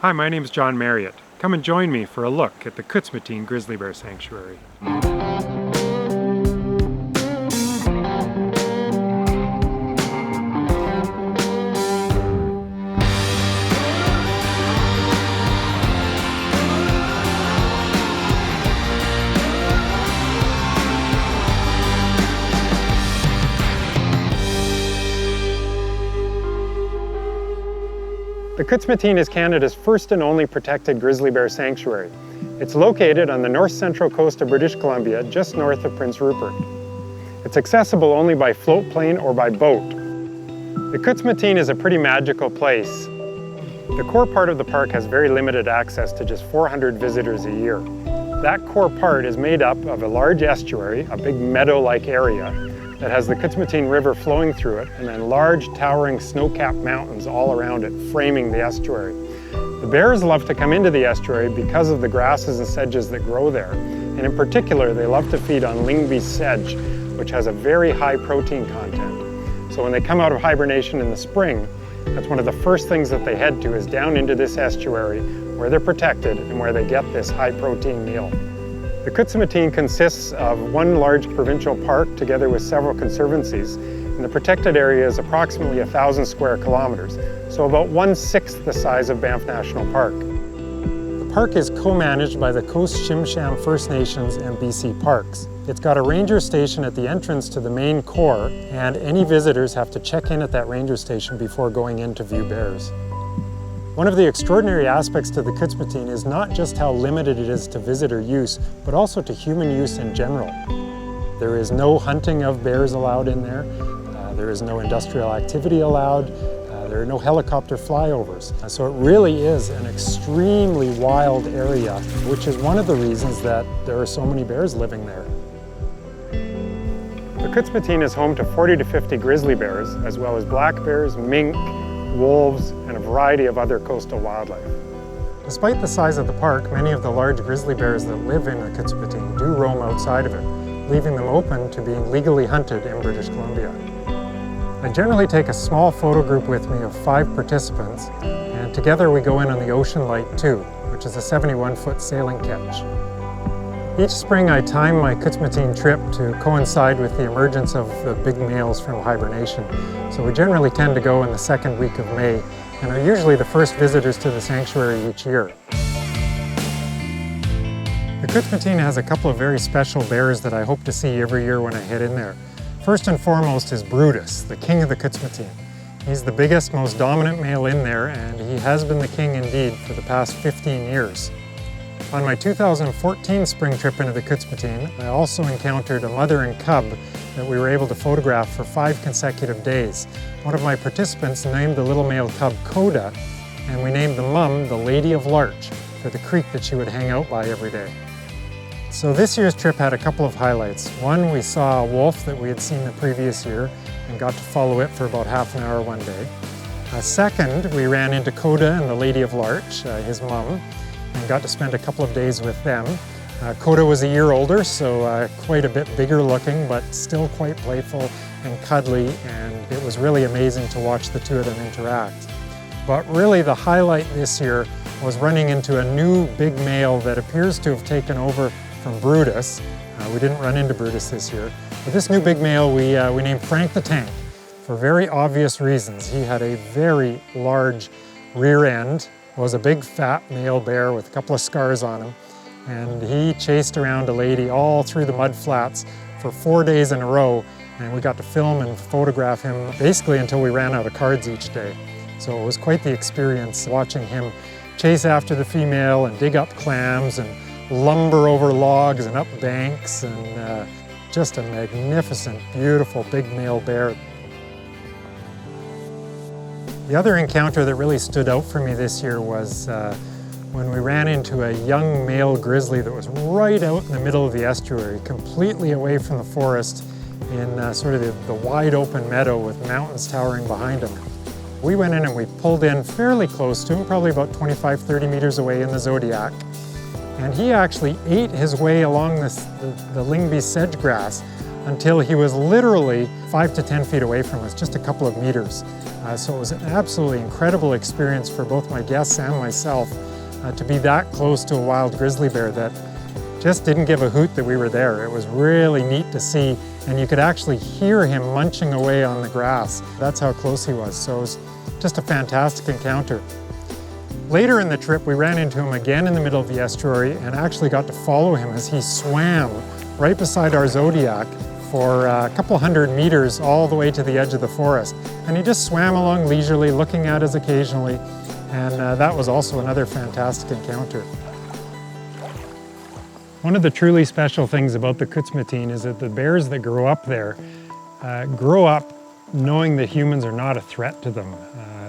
Hi, my name is John Marriott. Come and join me for a look at the Khutzeymateen Grizzly Bear Sanctuary. The Khutzeymateen is Canada's first and only protected grizzly bear sanctuary. It's located on the north-central coast of British Columbia, just north of Prince Rupert. It's accessible only by float plane or by boat. The Khutzeymateen is a pretty magical place. The core part of the park has very limited access to just 400 visitors a year. That core part is made up of a large estuary, a big meadow-like area, that has the Khutzeymateen River flowing through it, and then large towering snow-capped mountains all around it, framing the estuary. The bears love to come into the estuary because of the grasses and sedges that grow there. And in particular, they love to feed on Lyngby sedge, which has a very high protein content. So when they come out of hibernation in the spring, that's one of the first things that they head to is down into this estuary where they're protected and where they get this high protein meal. The Khutzeymateen consists of one large provincial park together with several conservancies, and the protected area is approximately 1,000 square kilometers, so about 1/6 the size of Banff National Park. The park is co-managed by the Coast Tsimshian First Nations and BC Parks. It's got a ranger station at the entrance to the main core, and any visitors have to check in at that ranger station before going in to view bears. One of the extraordinary aspects to the Khutzeymateen is not just how limited it is to visitor use, but also to human use in general. There is no hunting of bears allowed in there. There is no industrial activity allowed. There are no helicopter flyovers. So it really is an extremely wild area, which is one of the reasons that there are so many bears living there. The Khutzeymateen is home to 40 to 50 grizzly bears, as well as black bears, mink, wolves, and a variety of other coastal wildlife. Despite the size of the park, many of the large grizzly bears that live in the Khutzeymateen do roam outside of it, leaving them open to being legally hunted in British Columbia. I generally take a small photo group with me of 5 participants, and together we go in on the Ocean Light 2, which is a 71-foot sailing ketch. Each spring I time my Khutzeymateen trip to coincide with the emergence of the big males from hibernation. So we generally tend to go in the second week of May and are usually the first visitors to the sanctuary each year. The Khutzeymateen has a couple of very special bears that I hope to see every year when I head in there. First and foremost is Brutus, the king of the Khutzeymateen. He's the biggest, most dominant male in there, and he has been the king indeed for the past 15 years. On my 2014 spring trip into the Khutzeymateen, I also encountered a mother and cub that we were able to photograph for 5 consecutive days. One of my participants named the little male cub Coda, and we named the mum the Lady of Larch for the creek that she would hang out by every day. So this year's trip had a couple of highlights. One, we saw a wolf that we had seen the previous year and got to follow it for about half an hour one day. Second, we ran into Coda and the Lady of Larch, his mum, and got to spend a couple of days with them. Coda was a year older, so quite a bit bigger looking, but still quite playful and cuddly, and it was really amazing to watch the two of them interact. But really the highlight this year was running into a new big male that appears to have taken over from Brutus. We didn't run into Brutus this year, but this new big male we named Frank the Tank for very obvious reasons. He had a very large rear end, was a big fat male bear with a couple of scars on him, and he chased around a lady all through the mud flats for 4 days in a row, and we got to film and photograph him basically until we ran out of cards each day. So it was quite the experience watching him chase after the female and dig up clams and lumber over logs and up banks, and just a magnificent, beautiful big male bear. The other encounter that really stood out for me this year was when we ran into a young male grizzly that was right out in the middle of the estuary, completely away from the forest in sort of the wide open meadow with mountains towering behind him. We went in and we pulled in fairly close to him, probably about 25-30 meters away in the Zodiac. And he actually ate his way along the Lyngby sedge grass until he was literally 5 to 10 feet away from us, just a couple of meters. So it was an absolutely incredible experience for both my guests and myself to be that close to a wild grizzly bear that just didn't give a hoot that we were there. It was really neat to see, and you could actually hear him munching away on the grass. That's how close he was. So it was just a fantastic encounter. Later in the trip, we ran into him again in the middle of the estuary and actually got to follow him as he swam right beside our Zodiac for a couple hundred meters all the way to the edge of the forest. And he just swam along leisurely, looking at us occasionally, and that was also another fantastic encounter. One of the truly special things about the Khutzeymateen is that the bears that grow up there grow up knowing that humans are not a threat to them.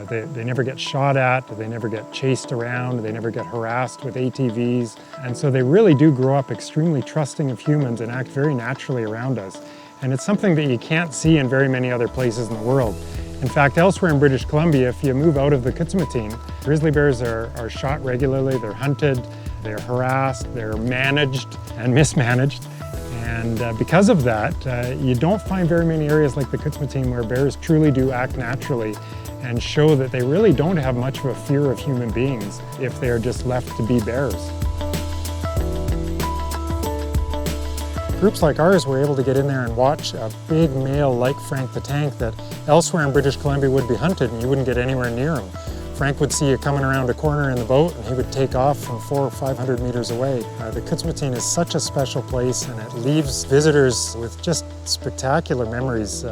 They never get shot at, they never get chased around, they never get harassed with ATVs. And so they really do grow up extremely trusting of humans and act very naturally around us. And it's something that you can't see in very many other places in the world. In fact, elsewhere in British Columbia, if you move out of the Khutzeymateen, grizzly bears are shot regularly, they're hunted, they're harassed, they're managed and mismanaged. And because of that, you don't find very many areas like the Khutzeymateen where bears truly do act naturally and show that they really don't have much of a fear of human beings if they are just left to be bears. Groups like ours were able to get in there and watch a big male like Frank the Tank that elsewhere in British Columbia would be hunted and you wouldn't get anywhere near him. Frank would see you coming around a corner in the boat and he would take off from 400 or 500 meters away. The Khutzeymateen is such a special place and it leaves visitors with just spectacular memories.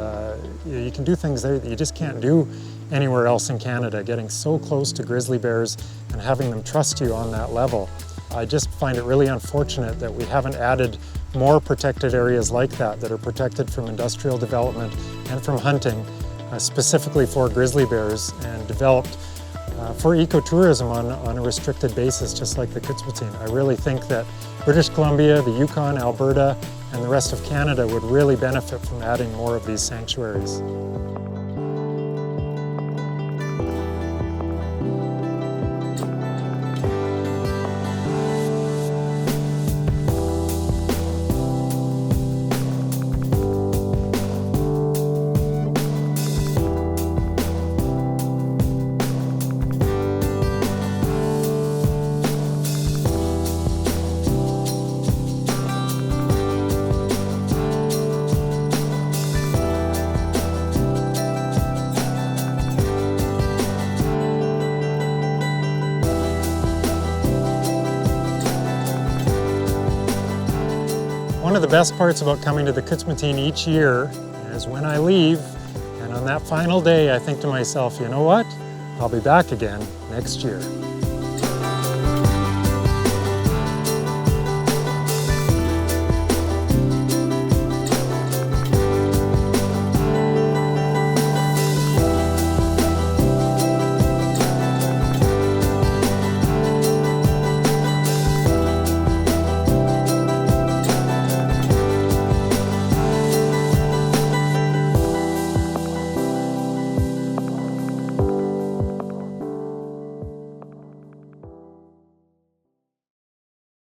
You can do things there that you just can't do anywhere else in Canada, getting so close to grizzly bears and having them trust you on that level. I just find it really unfortunate that we haven't added more protected areas like that are protected from industrial development and from hunting, specifically for grizzly bears, and developed for ecotourism on a restricted basis, just like the Khutzeymateen. I really think that British Columbia, the Yukon, Alberta, and the rest of Canada would really benefit from adding more of these sanctuaries. One of the best parts about coming to the Khutzeymateen each year is when I leave, and on that final day I think to myself, you know what? I'll be back again next year.